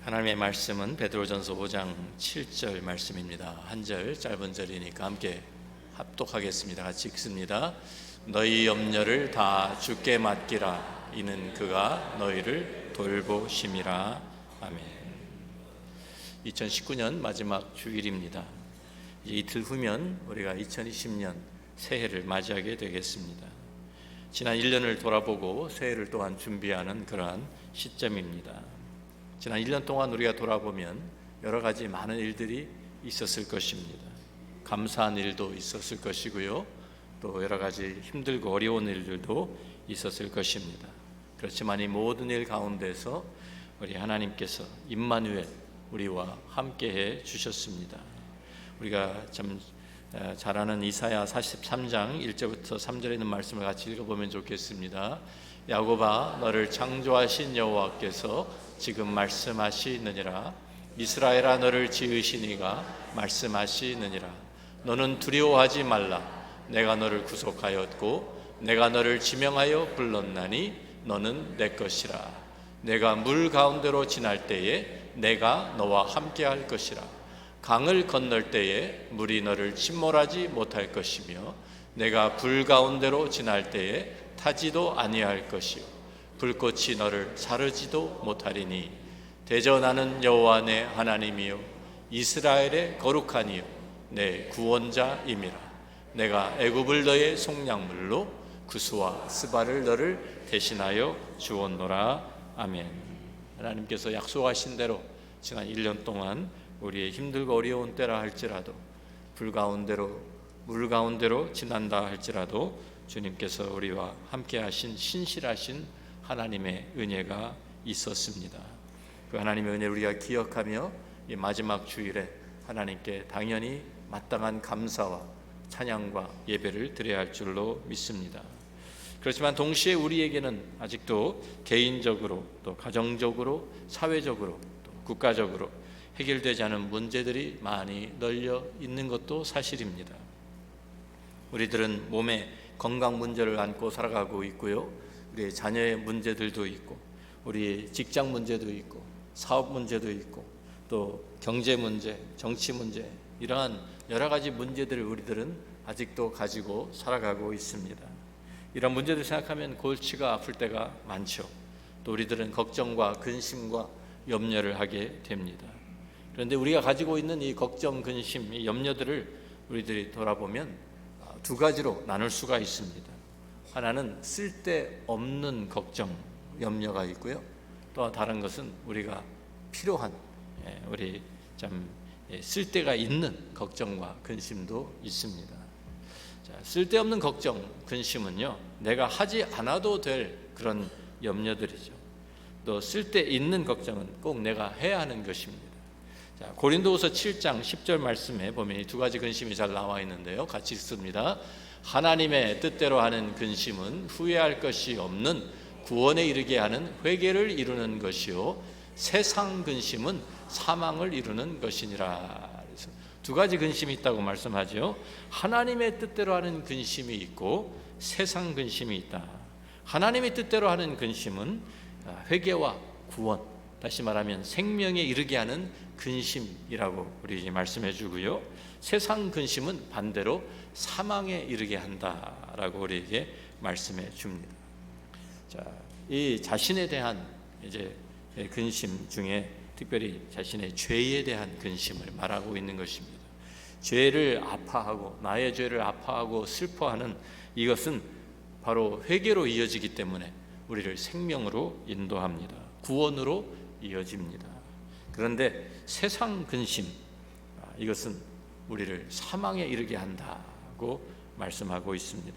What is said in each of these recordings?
하나님의 말씀은 베드로전서 5장 7절 말씀입니다. 한 절 짧은 절이니까 함께 합독하겠습니다. 같이 읽습니다. 너희 염려를 다 주께 맡기라. 이는 그가 너희를 돌보심이라. 아멘. 2019년 마지막 주일입니다. 이틀 후면 우리가 2020년 새해를 맞이하게 되겠습니다. 지난 1년을 돌아보고 새해를 또한 준비하는 그러한 시점입니다. 지난 1년 동안 우리가 돌아보면 여러 가지 많은 일들이 있었을 것입니다. 감사한 일도 있었을 것이고요, 또 여러 가지 힘들고 어려운 일들도 있었을 것입니다. 그렇지만 이 모든 일 가운데서 우리 하나님께서 임마누엘, 우리와 함께해 주셨습니다. 우리가 참 잘 아는 이사야 43장 1절부터 3절에 있는 말씀을 같이 읽어보면 좋겠습니다. 야곱아, 너를 창조하신 여호와께서 지금 말씀하시느니라. 이스라엘아, 너를 지으신 이가 말씀하시느니라. 너는 두려워하지 말라. 내가 너를 구속하였고 내가 너를 지명하여 불렀나니 너는 내 것이라. 내가 물 가운데로 지날 때에 내가 너와 함께할 것이라. 강을 건널 때에 물이 너를 침몰하지 못할 것이며 내가 불 가운데로 지날 때에 타지도 아니할 것이요 불꽃이 너를 사르지도 못하리니 대전하는 여호와 내 하나님이요 이스라엘의 거룩한 이요 내 구원자임이라. 내가 애굽을 너의 속량물로 구스와 스바를 너를 대신하여 주었노라. 아멘. 하나님께서 약속하신 대로 지난 1년 동안 우리의 힘들고 어려운 때라 할지라도 불 가운데로 물 가운데로 지난다 할지라도 주님께서 우리와 함께 하신 신실하신 하나님의 은혜가 있었습니다. 그 하나님의 은혜를 우리가 기억하며 이 마지막 주일에 하나님께 당연히 마땅한 감사와 찬양과 예배를 드려야 할 줄로 믿습니다. 그렇지만 동시에 우리에게는 아직도 개인적으로 또 가정적으로 사회적으로 또 국가적으로 해결되지 않은 문제들이 많이 널려 있는 것도 사실입니다. 우리들은 몸의 건강 문제를 안고 살아가고 있고요, 우리의 자녀의 문제들도 있고 우리 직장 문제도 있고 사업 문제도 있고 또 경제 문제, 정치 문제, 이러한 여러 가지 문제들을 우리들은 아직도 가지고 살아가고 있습니다. 이런 문제들 생각하면 골치가 아플 때가 많죠. 또 우리들은 걱정과 근심과 염려를 하게 됩니다. 그런데 우리가 가지고 있는 이 걱정, 근심, 이 염려들을 우리들이 돌아보면 두 가지로 나눌 수가 있습니다. 하나는 쓸데없는 걱정, 염려가 있고요, 또 다른 것은 우리가 필요한, 우리 참 쓸데가 있는 걱정과 근심도 있습니다. 자, 쓸데없는 걱정, 근심은요, 내가 하지 않아도 될 그런 염려들이죠. 또 쓸데있는 걱정은 꼭 내가 해야 하는 것입니다. 자, 고린도후서 7장 10절 말씀에 보면 이 두 가지 근심이 잘 나와 있는데요, 같이 읽습니다. 하나님의 뜻대로 하는 근심은 후회할 것이 없는 구원에 이르게 하는 회개를 이루는 것이요 세상 근심은 사망을 이루는 것이니라. 그래서 두 가지 근심이 있다고 말씀하죠. 하나님의 뜻대로 하는 근심이 있고 세상 근심이 있다. 하나님의 뜻대로 하는 근심은 회개와 구원, 다시 말하면 생명에 이르게 하는 근심이라고 우리 말씀해 주고요, 세상 근심은 반대로 사망에 이르게 한다라고 우리에게 말씀해 줍니다. 자, 이 자신에 대한 이제 근심 중에 특별히 자신의 죄에 대한 근심을 말하고 있는 것입니다. 죄를 아파하고 나의 죄를 아파하고 슬퍼하는 이것은 바로 회개로 이어지기 때문에 우리를 생명으로 인도합니다. 구원으로 이어집니다. 그런데 세상 근심, 이것은 우리를 사망에 이르게 한다고 말씀하고 있습니다.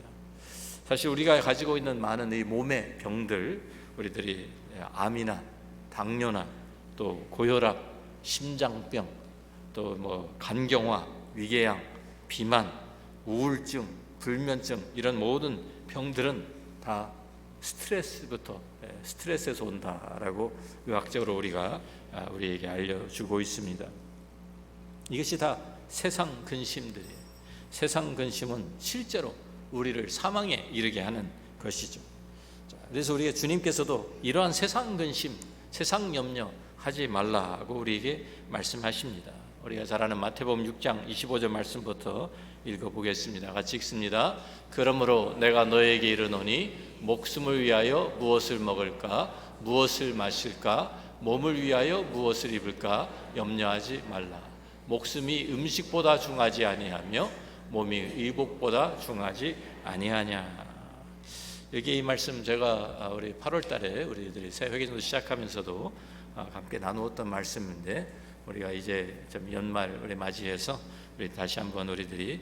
사실 우리가 가지고 있는 많은 이 몸의 병들, 우리들이 암이나 당뇨나 또 고혈압, 심장병, 또 뭐 간경화, 위궤양, 비만, 우울증, 불면증, 이런 모든 병들은 다 스트레스에서 온다라고 의학적으로 우리에게 알려주고 있습니다. 이것이 다 세상 근심들이에요. 세상 근심은 실제로 우리를 사망에 이르게 하는 것이죠. 그래서 우리가 주님께서도 이러한 세상 근심, 세상 염려 하지 말라고 우리에게 말씀하십니다. 우리가 잘 아는 마태복음 6장 25절 말씀부터 읽어보겠습니다. 같이 읽습니다. 그러므로 내가 너에게 이르노니 목숨을 위하여 무엇을 먹을까 무엇을 마실까 몸을 위하여 무엇을 입을까 염려하지 말라. 목숨이 음식보다 중하지 아니하며 몸이 의복보다 중하지 아니하냐. 여기 이 말씀 제가 우리 8월 달에 우리들이 새 회개전도 시작하면서도 함께 나누었던 말씀인데, 우리가 이제 좀 연말을 맞이해서 우리 다시 한번 우리들이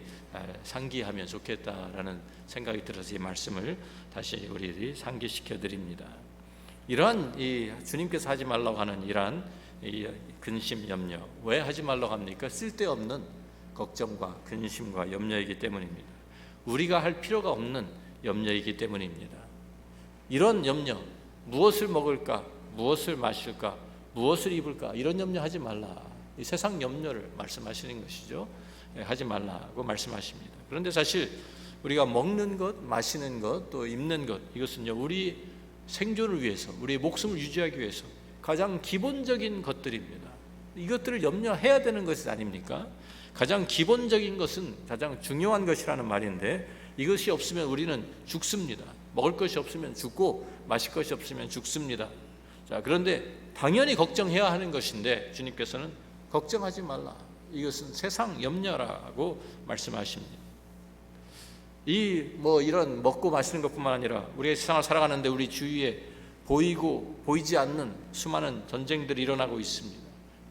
상기하면 좋겠다라는 생각이 들어서 이 말씀을 다시 우리들이 상기시켜 드립니다. 이러한 이 주님께서 하지 말라고 하는 이러한 이 근심 염려, 왜 하지 말라고 합니까? 쓸데없는 걱정과 근심과 염려이기 때문입니다. 우리가 할 필요가 없는 염려이기 때문입니다. 이런 염려, 무엇을 먹을까, 무엇을 마실까, 무엇을 입을까, 이런 염려 하지 말라. 이 세상 염려를 말씀하시는 것이죠. 하지 말라고 말씀하십니다. 그런데 사실 우리가 먹는 것, 마시는 것, 또 입는 것, 이것은요 우리 생존을 위해서, 우리의 목숨을 유지하기 위해서 가장 기본적인 것들입니다. 이것들을 염려해야 되는 것이 아닙니까? 가장 기본적인 것은 가장 중요한 것이라는 말인데, 이것이 없으면 우리는 죽습니다. 먹을 것이 없으면 죽고 마실 것이 없으면 죽습니다. 자, 그런데 당연히 걱정해야 하는 것인데 주님께서는 걱정하지 말라. 이것은 세상 염려라고 말씀하십니다. 이런 먹고 마시는 것뿐만 아니라 우리가 세상을 살아가는데 우리 주위에 보이고 보이지 않는 수많은 전쟁들이 일어나고 있습니다.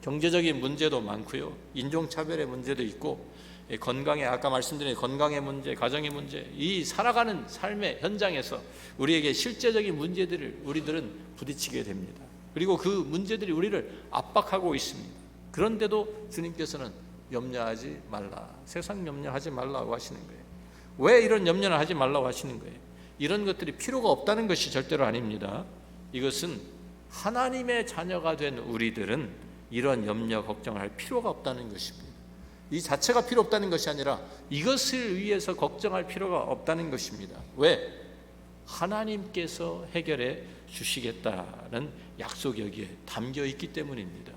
경제적인 문제도 많고요, 인종차별의 문제도 있고, 건강에 아까 말씀드린 건강의 문제, 가정의 문제, 이 살아가는 삶의 현장에서 우리에게 실제적인 문제들을 우리들은 부딪히게 됩니다. 그리고 그 문제들이 우리를 압박하고 있습니다. 그런데도 주님께서는 염려하지 말라, 세상 염려하지 말라고 하시는 거예요. 왜 이런 염려를 하지 말라고 하시는 거예요? 이런 것들이 필요가 없다는 것이 절대로 아닙니다. 이것은 하나님의 자녀가 된 우리들은 이런 염려, 걱정을 할 필요가 없다는 것입니다. 이 자체가 필요 없다는 것이 아니라 이것을 위해서 걱정할 필요가 없다는 것입니다. 왜? 하나님께서 해결해 주시겠다는 약속이 여기에 담겨 있기 때문입니다.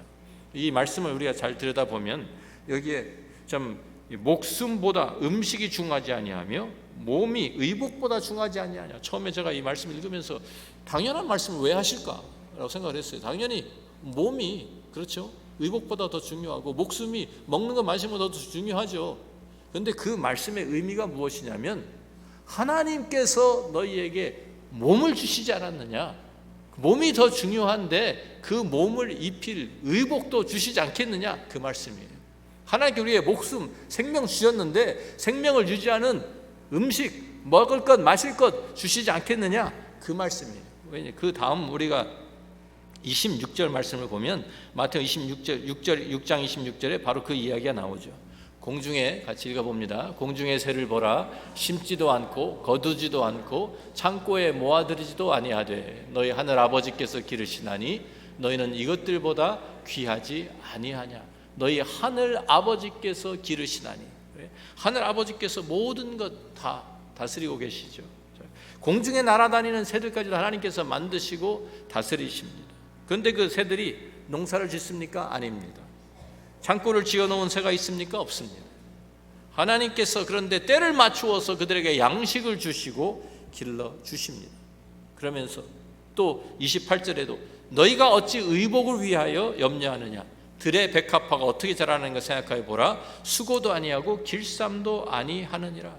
이 말씀을 우리가 잘 들여다보면 여기에 좀 목숨보다 음식이 중하지 아니하며 몸이 의복보다 중하지 아니하냐. 처음에 제가 이 말씀을 읽으면서 당연한 말씀을 왜 하실까라고 생각을 했어요. 당연히 몸이, 그렇죠, 의복보다 더 중요하고 목숨이 먹는 거 마시는 것보다 더 중요하죠. 그런데 그 말씀의 의미가 무엇이냐면 하나님께서 너희에게 몸을 주시지 않았느냐, 몸이 더 중요한데 그 몸을 입힐 의복도 주시지 않겠느냐, 그 말씀이에요. 하나님께 우리의 목숨, 생명 주셨는데 생명을 유지하는 음식, 먹을 것, 마실 것 주시지 않겠느냐, 그 말씀이에요. 왜냐, 그 다음 우리가 26절 말씀을 보면 마태복음 6장 26절에 바로 그 이야기가 나오죠. 공중에, 같이 읽어봅니다. 공중의 새를 보라, 심지도 않고 거두지도 않고 창고에 모아들이지도 아니하되 너희 하늘 아버지께서 기르시나니 너희는 이것들보다 귀하지 아니하냐. 너희 하늘 아버지께서 기르시나니, 하늘 아버지께서 모든 것 다 다스리고 계시죠. 공중에 날아다니는 새들까지도 하나님께서 만드시고 다스리십니다. 그런데 그 새들이 농사를 짓습니까? 아닙니다. 창고를 지어놓은 새가 있습니까? 없습니다. 하나님께서 그런데 때를 맞추어서 그들에게 양식을 주시고 길러 주십니다. 그러면서 또 28절에도 너희가 어찌 의복을 위하여 염려하느냐, 들의 백합화가 어떻게 자라는가 생각하여 보라, 수고도 아니하고 길쌈도 아니하느니라.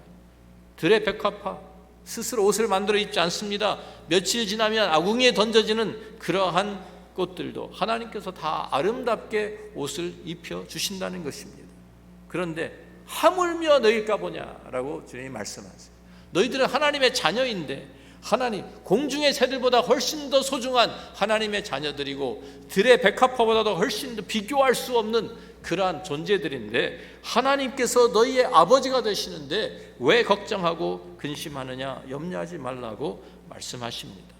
들의 백합화 스스로 옷을 만들어 입지 않습니다. 며칠 지나면 아궁이에 던져지는 그러한 꽃들도 하나님께서 다 아름답게 옷을 입혀 주신다는 것입니다. 그런데 하물며 너희일까 보냐라고 주님이 말씀하세요. 너희들은 하나님의 자녀인데, 하나님, 공중의 새들보다 훨씬 더 소중한 하나님의 자녀들이고 들의 백합화보다도 훨씬 더 비교할 수 없는 그러한 존재들인데 하나님께서 너희의 아버지가 되시는데 왜 걱정하고 근심하느냐, 염려하지 말라고 말씀하십니다.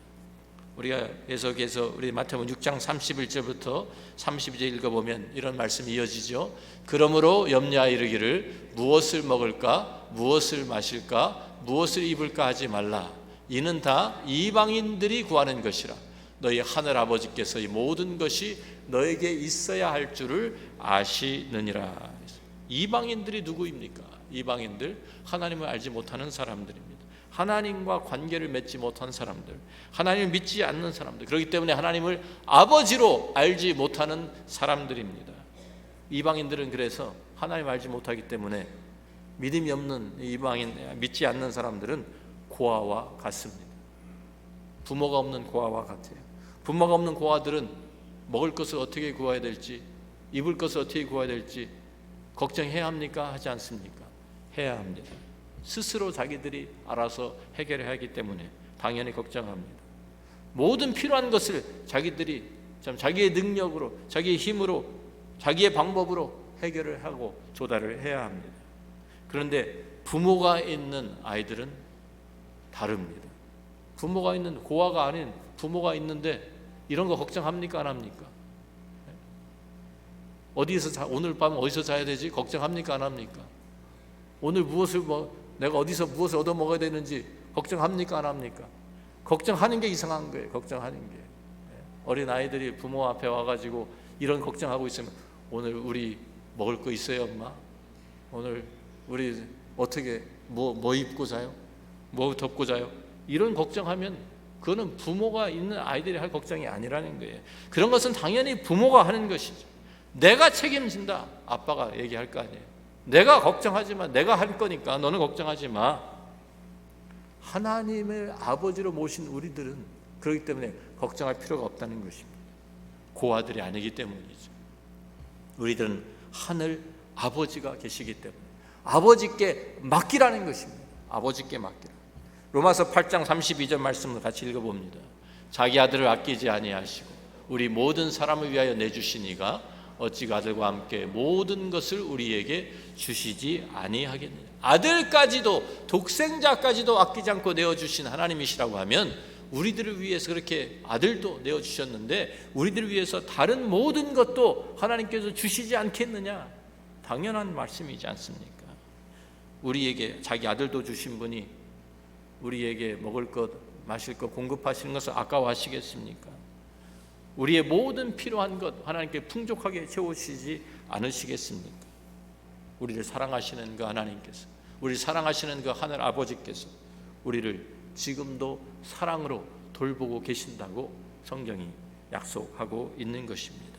우리가 계속해서 우리 마태복음 6장 31절부터 32절 읽어보면 이런 말씀이 이어지죠. 그러므로 염려하여 이르기를 무엇을 먹을까, 무엇을 마실까, 무엇을 입을까 하지 말라. 이는 다 이방인들이 구하는 것이라. 너희 하늘 아버지께서 이 모든 것이 너에게 있어야 할 줄을 아시느니라. 이방인들이 누구입니까? 이방인들, 하나님을 알지 못하는 사람들입니다. 하나님과 관계를 맺지 못한 사람들, 하나님을 믿지 않는 사람들, 그렇기 때문에 하나님을 아버지로 알지 못하는 사람들입니다. 이방인들은 그래서 하나님을 알지 못하기 때문에 믿음이 없는 이방인, 믿지 않는 사람들은 고아와 같습니다. 부모가 없는 고아와 같아요. 부모가 없는 고아들은 먹을 것을 어떻게 구해야 될지, 입을 것을 어떻게 구해야 될지 걱정해야 합니까? 하지 않습니까? 해야 합니다. 스스로 자기들이 알아서 해결해야 하기 때문에 당연히 걱정합니다. 모든 필요한 것을 자기들이 자기의 능력으로, 자기의 힘으로, 자기의 방법으로 해결을 하고 조달을 해야 합니다. 그런데 부모가 있는 아이들은 다릅니다. 부모가 있는, 고아가 아닌 부모가 있는데 이런 거 걱정합니까? 안 합니까? 오늘 밤 어디서 자야 되지? 걱정합니까? 안 합니까? 오늘 내가 어디서 무엇을 얻어 먹어야 되는지 걱정합니까? 안 합니까? 걱정하는 게 이상한 거예요. 걱정하는 게. 어린 아이들이 부모 앞에 와가지고 이런 걱정하고 있으면, 오늘 우리 먹을 거 있어요, 엄마? 오늘 우리 어떻게 뭐 입고 자요? 뭐 덮고 자요? 이런 걱정하면 그거는 부모가 있는 아이들이 할 걱정이 아니라는 거예요. 그런 것은 당연히 부모가 하는 것이죠. 내가 책임진다, 아빠가 얘기할 거 아니에요. 내가 걱정하지 마, 내가 할 거니까 너는 걱정하지 마. 하나님을 아버지로 모신 우리들은 그렇기 때문에 걱정할 필요가 없다는 것입니다. 고아들이 아니기 때문이죠. 우리들은 하늘 아버지가 계시기 때문에 아버지께 맡기라는 것입니다. 아버지께 맡기라. 로마서 8장 32절 말씀을 같이 읽어봅니다. 자기 아들을 아끼지 아니하시고 우리 모든 사람을 위하여 내주시니가 어찌 그 아들과 함께 모든 것을 우리에게 주시지 아니하겠느냐. 아들까지도, 독생자까지도 아끼지 않고 내어주신 하나님이시라고 하면 우리들을 위해서 그렇게 아들도 내어주셨는데 우리들을 위해서 다른 모든 것도 하나님께서 주시지 않겠느냐. 당연한 말씀이지 않습니까? 우리에게 자기 아들도 주신 분이 우리에게 먹을 것, 마실 것 공급하시는 것을 아까워하시겠습니까? 우리의 모든 필요한 것 하나님께 풍족하게 채우시지 않으시겠습니까? 우리를 사랑하시는 그 하나님께서, 우리를 사랑하시는 그 하늘 아버지께서 우리를 지금도 사랑으로 돌보고 계신다고 성경이 약속하고 있는 것입니다.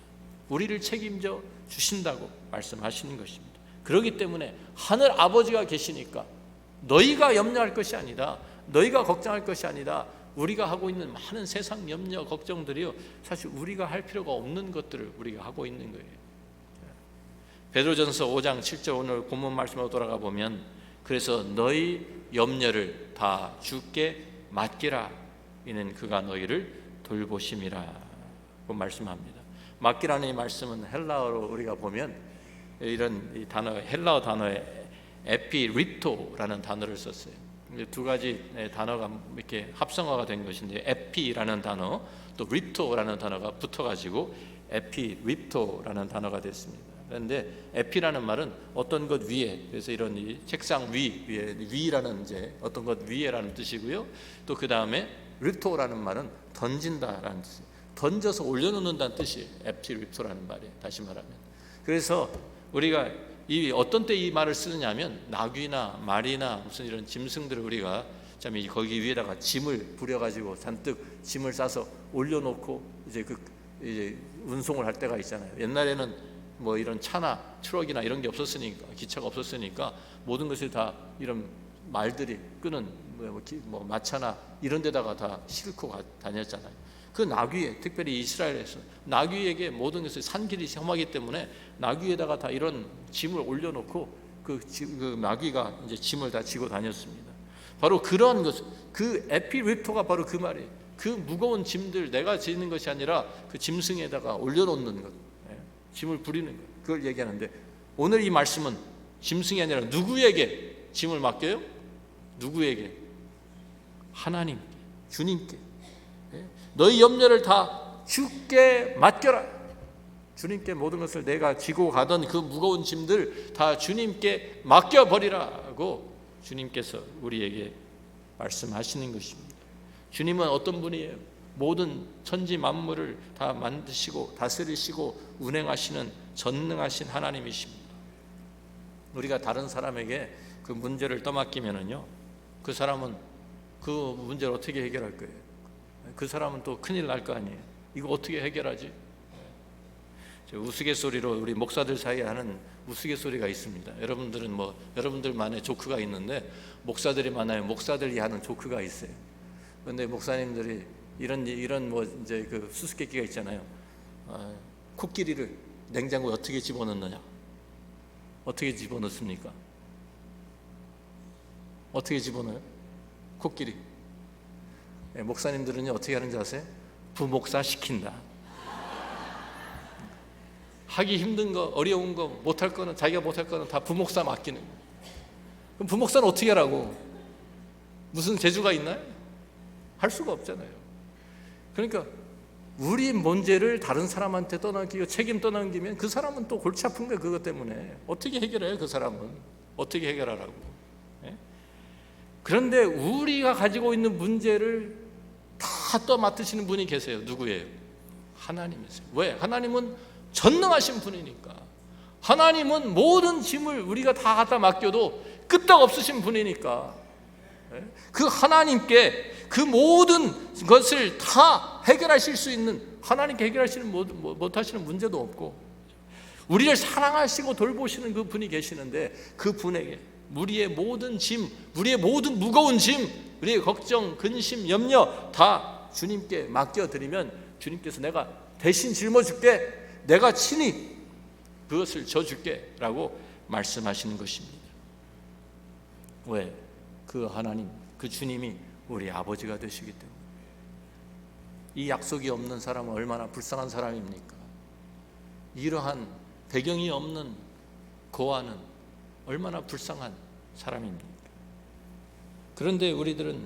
우리를 책임져 주신다고 말씀하시는 것입니다. 그렇기 때문에 하늘 아버지가 계시니까 너희가 염려할 것이 아니다, 너희가 걱정할 것이 아니다, 우리가 하고 있는 많은 세상 염려 걱정들이요, 사실 우리가 할 필요가 없는 것들을 우리가 하고 있는 거예요. 베드로전서 5장 7절 오늘 본문 말씀으로 돌아가 보면, 그래서 너희 염려를 다 주께 맡기라, 이는 그가 너희를 돌보심이라 고 말씀합니다. 맡기라는 이 말씀은 헬라어로 우리가 보면 이런 이 단어, 헬라어 단어에 에피리토라는 단어를 썼어요. 두 가지 단어가 이렇게 합성어가 된 것인데, 에피라는 단어 또 리토라는 단어가 붙어가지고 에피리토라는 단어가 됐습니다. 그런데 에피라는 말은 어떤 것 위에, 그래서 이런 이 책상 위에 위라는 이제 어떤 것 위에라는 뜻이고요. 또 그 다음에 리토라는 말은 던진다라는 뜻이에요. 던져서 올려놓는다는 뜻이에요. 에피리토라는 말이, 다시 말하면. 그래서 우리가 어떤 때 이 말을 쓰느냐면, 나귀나 말이나 무슨 이런 짐승들을 우리가 참 거기 위에다가 짐을 부려가지고 잔뜩 짐을 싸서 올려놓고 이제 운송을 할 때가 있잖아요. 옛날에는 뭐 이런 차나 트럭이나 이런 게 없었으니까, 기차가 없었으니까 모든 것을 다 이런 말들이 끄는 뭐 마차나 이런 데다가 다 싣고 다녔잖아요. 그 나귀에, 특별히 이스라엘에서 나귀에게 모든 것을 산길이 험하기 때문에 나귀에다가 다 이런 짐을 올려놓고 그 나귀가 이제 짐을 다 지고 다녔습니다. 바로 그러한 것, 그 에피리토가 바로 그 말이에요. 그 무거운 짐들, 내가 지는 것이 아니라 그 짐승에다가 올려놓는 것, 짐을 부리는 것, 그걸 얘기하는데, 오늘 이 말씀은 짐승이 아니라 누구에게 짐을 맡겨요? 누구에게? 하나님, 주님께. 너희 염려를 다 주께 맡겨라. 주님께 모든 것을, 내가 지고 가던 그 무거운 짐들 다 주님께 맡겨버리라고 주님께서 우리에게 말씀하시는 것입니다. 주님은 어떤 분이에요? 모든 천지 만물을 다 만드시고 다스리시고 운행하시는 전능하신 하나님이십니다. 우리가 다른 사람에게 그 문제를 떠맡기면은요, 그 사람은 그 문제를 어떻게 해결할 거예요? 그 사람은 또 큰일 날 거 아니에요. 이거 어떻게 해결하지? 우스갯소리로 우리 목사들 사이에 하는 우스갯소리가 있습니다. 여러분들은 여러분들만의 조크가 있는데, 목사들이 많아요. 목사들이 하는 조크가 있어요. 그런데 목사님들이 이런 이제 그 수수께끼가 있잖아요. 코끼리를 냉장고에 어떻게 집어넣느냐? 어떻게 집어넣습니까? 어떻게 집어넣어요? 코끼리. 목사님들은요, 어떻게 하는지 아세요? 부목사 시킨다. 하기 힘든 거, 어려운 거, 못할 거는, 자기가 못할 거는 다 부목사 맡기는 거예요. 그럼 부목사는 어떻게 하라고? 무슨 재주가 있나요? 할 수가 없잖아요. 그러니까 우리 문제를 다른 사람한테 떠넘기고 책임 떠넘기면 그 사람은 또 골치 아픈 거예요. 그것 때문에. 어떻게 해결해요? 그 사람은 어떻게 해결하라고? 그런데 우리가 가지고 있는 문제를 다 떠맡으시는 분이 계세요. 누구예요? 하나님이세요. 왜? 하나님은 전능하신 분이니까. 하나님은 모든 짐을 우리가 다 갖다 맡겨도 끄떡 없으신 분이니까. 그 하나님께 그 모든 것을 다 해결하실 수 있는, 하나님께 해결하시는 못하시는 문제도 없고, 우리를 사랑하시고 돌보시는 그 분이 계시는데, 그 분에게 우리의 모든 짐, 우리의 모든 무거운 짐, 우리의 걱정, 근심, 염려 다 주님께 맡겨드리면 주님께서 내가 대신 짊어줄게, 내가 친히 그것을 져줄게 라고 말씀하시는 것입니다. 왜? 그 하나님, 그 주님이 우리 아버지가 되시기 때문에. 이 약속이 없는 사람은 얼마나 불쌍한 사람입니까? 이러한 배경이 없는 고아는 얼마나 불쌍한 사람입니까? 그런데 우리들은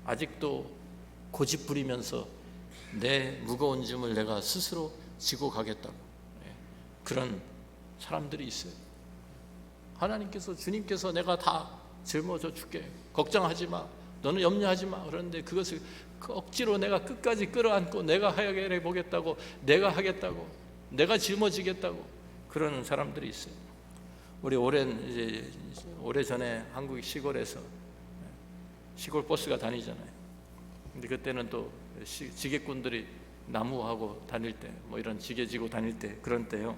아직도 고집 부리면서 내 무거운 짐을 내가 스스로 지고 가겠다고, 그런 사람들이 있어요. 하나님께서, 주님께서 내가 다 짊어져 줄게, 걱정하지 마, 너는 염려하지 마. 그런데 그것을 억지로 내가 끝까지 끌어안고 내가 해결해 보겠다고, 내가 하겠다고, 내가 짊어지겠다고 그러는 사람들이 있어요. 우리 오래전에 한국 시골에서 시골 버스가 다니잖아요. 근데 그때는 또 지게꾼들이 나무하고 다닐 때, 이런 지게 지고 다닐 때, 그런 때요,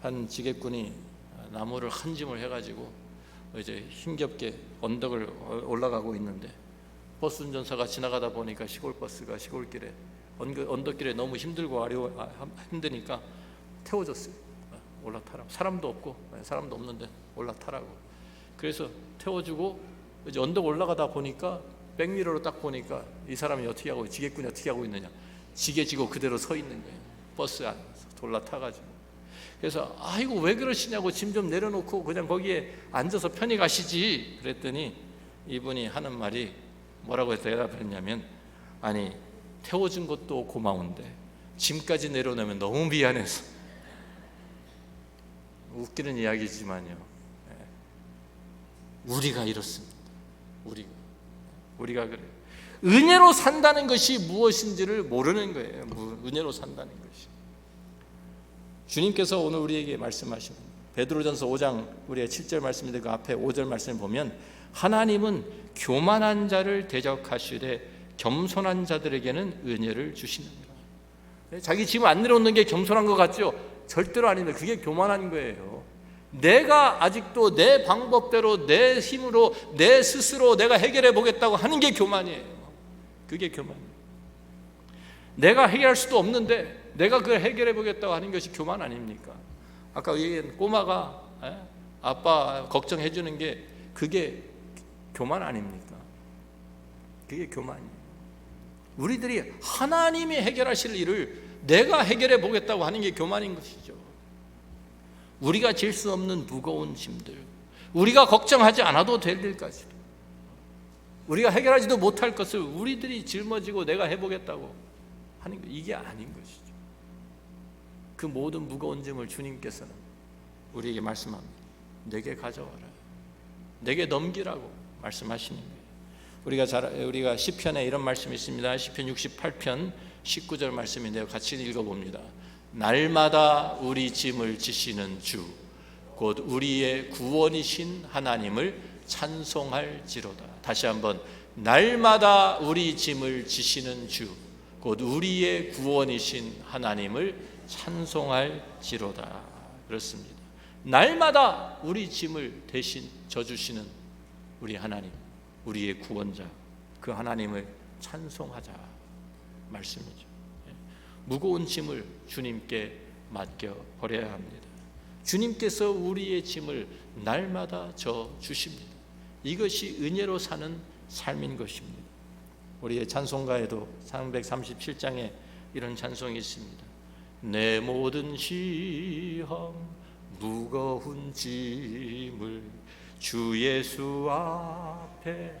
한 지게꾼이 나무를 한 짐을 해가지고 이제 힘겹게 언덕을 올라가고 있는데, 버스 운전사가 지나가다 보니까 시골 버스가 시골길에 언덕길에 너무 힘들고 힘드니까 태워줬어요. 올라타라고. 사람도 없는데 올라타라고. 그래서 태워주고 이제 언덕 올라가다 보니까 백미러로 딱 보니까 이 사람이 어떻게 하고, 지게꾼이 어떻게 하고 있느냐, 지게 지고 그대로 서 있는 거예요. 버스 안에서 올라타가지고. 그래서 아이고 왜 그러시냐고, 짐 좀 내려놓고 그냥 거기에 앉아서 편히 가시지 그랬더니, 이분이 하는 말이 뭐라고 대답했냐면, 아니 태워준 것도 고마운데 짐까지 내려놓으면 너무 미안해서. 웃기는 이야기지만요, 우리가 이렇습니다. 우리가 그래요. 은혜로 산다는 것이 무엇인지를 모르는 거예요. 은혜로 산다는 것이. 주님께서 오늘 우리에게 말씀하시는 베드로전서 5장 우리의 7절 말씀인데, 그 앞에 5절 말씀을 보면, 하나님은 교만한 자를 대적하시되 겸손한 자들에게는 은혜를 주시느니라. 자기 짐을 안 내려놓는 게 겸손한 것 같죠? 절대로 아닙니다. 그게 교만한 거예요. 내가 아직도 내 방법대로, 내 힘으로, 내 스스로 내가 해결해 보겠다고 하는 게 교만이에요. 그게 교만이에요. 내가 해결할 수도 없는데 내가 그걸 해결해 보겠다고 하는 것이 교만 아닙니까? 아까 얘기한 꼬마가 아빠 걱정해 주는 게, 그게 교만 아닙니까? 그게 교만이에요. 우리들이 하나님이 해결하실 일을 내가 해결해 보겠다고 하는 게 교만인 것이죠. 우리가 질 수 없는 무거운 짐들, 우리가 걱정하지 않아도 될 일까지, 우리가 해결하지도 못할 것을 우리들이 짊어지고 내가 해보겠다고 하는 것, 이게 아닌 것이죠. 그 모든 무거운 짐을 주님께서는 우리에게 말씀합니다. 내게 가져와라, 내게 넘기라고 말씀하시는 거예요. 우리가 시편에 이런 말씀이 있습니다. 시편 68편 19절 말씀인데요, 같이 읽어봅니다. 날마다 우리 짐을 지시는 주, 곧 우리의 구원이신 하나님을 찬송할지로다. 다시 한번, 날마다 우리 짐을 지시는 주, 곧 우리의 구원이신 하나님을 찬송할지로다. 그렇습니다. 날마다 우리 짐을 대신 져주시는 우리 하나님, 우리의 구원자, 그 하나님을 찬송하자 말씀이죠. 무거운 짐을 주님께 맡겨 버려야 합니다. 주님께서 우리의 짐을 날마다 져 주십니다. 이것이 은혜로 사는 삶인 것입니다. 우리의 찬송가에도 337장에 이런 찬송이 있습니다. 내 모든 시험 무거운 짐을 주 예수 앞에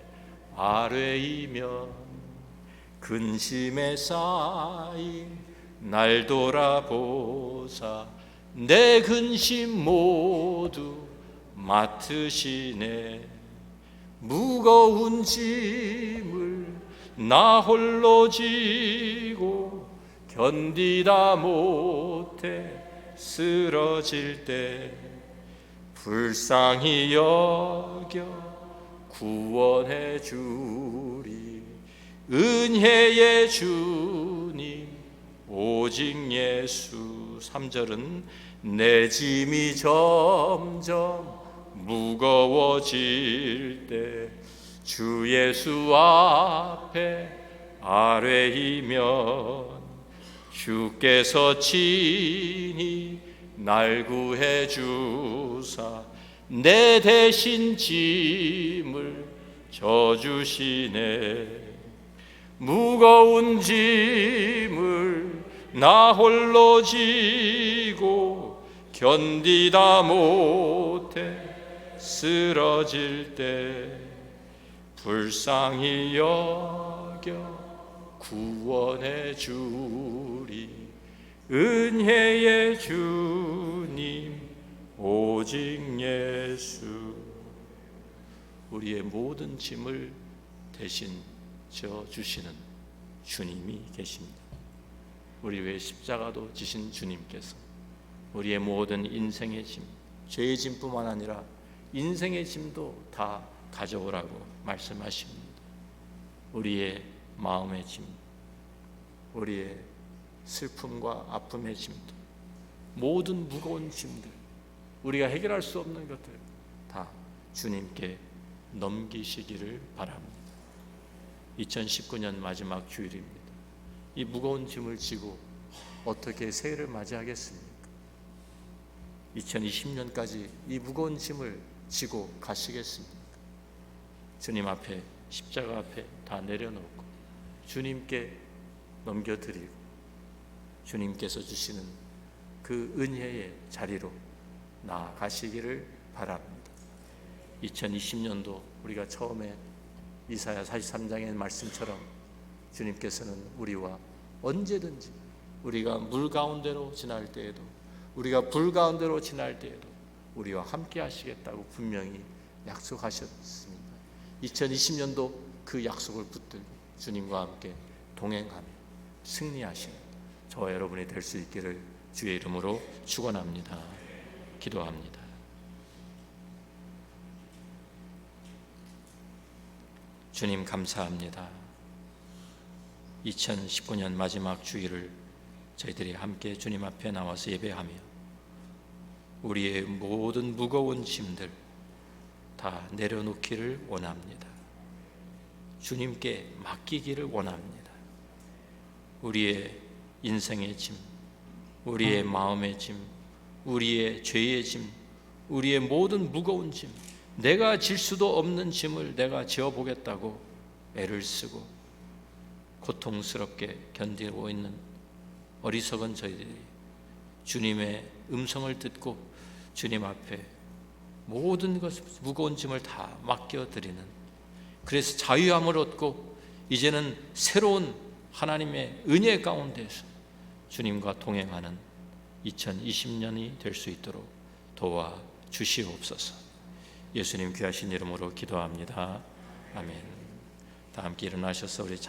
아뢰이면 근심에 쌓인 날 돌아보사 내 근심 모두 맡으시네. 무거운 짐을 나 홀로 지고 견디다 못해 쓰러질 때 불쌍히 여겨 구원해 주리. 은혜의 주님 오직 예수. 3절은 내 짐이 점점 무거워질 때 주 예수 앞에 아뢰이면 주께서 친히 날 구해 주사 내 대신 짐을 져주시네. 무거운 짐을 나 홀로 지고 견디다 못해 쓰러질 때 불쌍히 여겨 구원해 주리. 은혜의 주님 오직 예수. 우리의 모든 짐을 대신 져 주시는 주님이 계십니다. 우리 외 십자가도 지신 주님께서 우리의 모든 인생의 짐, 죄의 짐뿐만 아니라 인생의 짐도 다 가져오라고 말씀하십니다. 우리의 마음의 짐, 우리의 슬픔과 아픔의 짐도, 모든 무거운 짐들, 우리가 해결할 수 없는 것들 다 주님께 넘기시기를 바랍니다. 2019년 마지막 주일입니다. 이 무거운 짐을 지고 어떻게 새해를 맞이하겠습니까? 2020년까지 이 무거운 짐을 지고 가시겠습니까? 주님 앞에, 십자가 앞에 다 내려놓고 주님께 넘겨드리고 주님께서 주시는 그 은혜의 자리로 나아가시기를 바랍니다. 2020년도 우리가 처음에 이사야 43장의 말씀처럼 주님께서는 우리와 언제든지 우리가 물 가운데로 지날 때에도, 우리가 불 가운데로 지날 때에도 우리와 함께 하시겠다고 분명히 약속하셨습니다. 2020년도 그 약속을 붙들고 주님과 함께 동행하며 승리하시는 저와 여러분이 될 수 있기를 주의 이름으로 축원합니다. 기도합니다. 주님 감사합니다. 2019년 마지막 주일을 저희들이 함께 주님 앞에 나와서 예배하며 우리의 모든 무거운 짐들 다 내려놓기를 원합니다. 주님께 맡기기를 원합니다. 우리의 인생의 짐, 우리의 마음의 짐, 우리의 죄의 짐, 우리의 모든 무거운 짐, 내가 질 수도 없는 짐을 내가 지어보겠다고 애를 쓰고 고통스럽게 견디고 있는 어리석은 저희들이 주님의 음성을 듣고 주님 앞에 모든 것, 무거운 짐을 다 맡겨드리는, 그래서 자유함을 얻고 이제는 새로운 하나님의 은혜 가운데서 주님과 동행하는 2020년이 될 수 있도록 도와주시옵소서. 예수님 귀하신 이름으로 기도합니다. 아멘. 다 함께 일어나셔서 우리 찬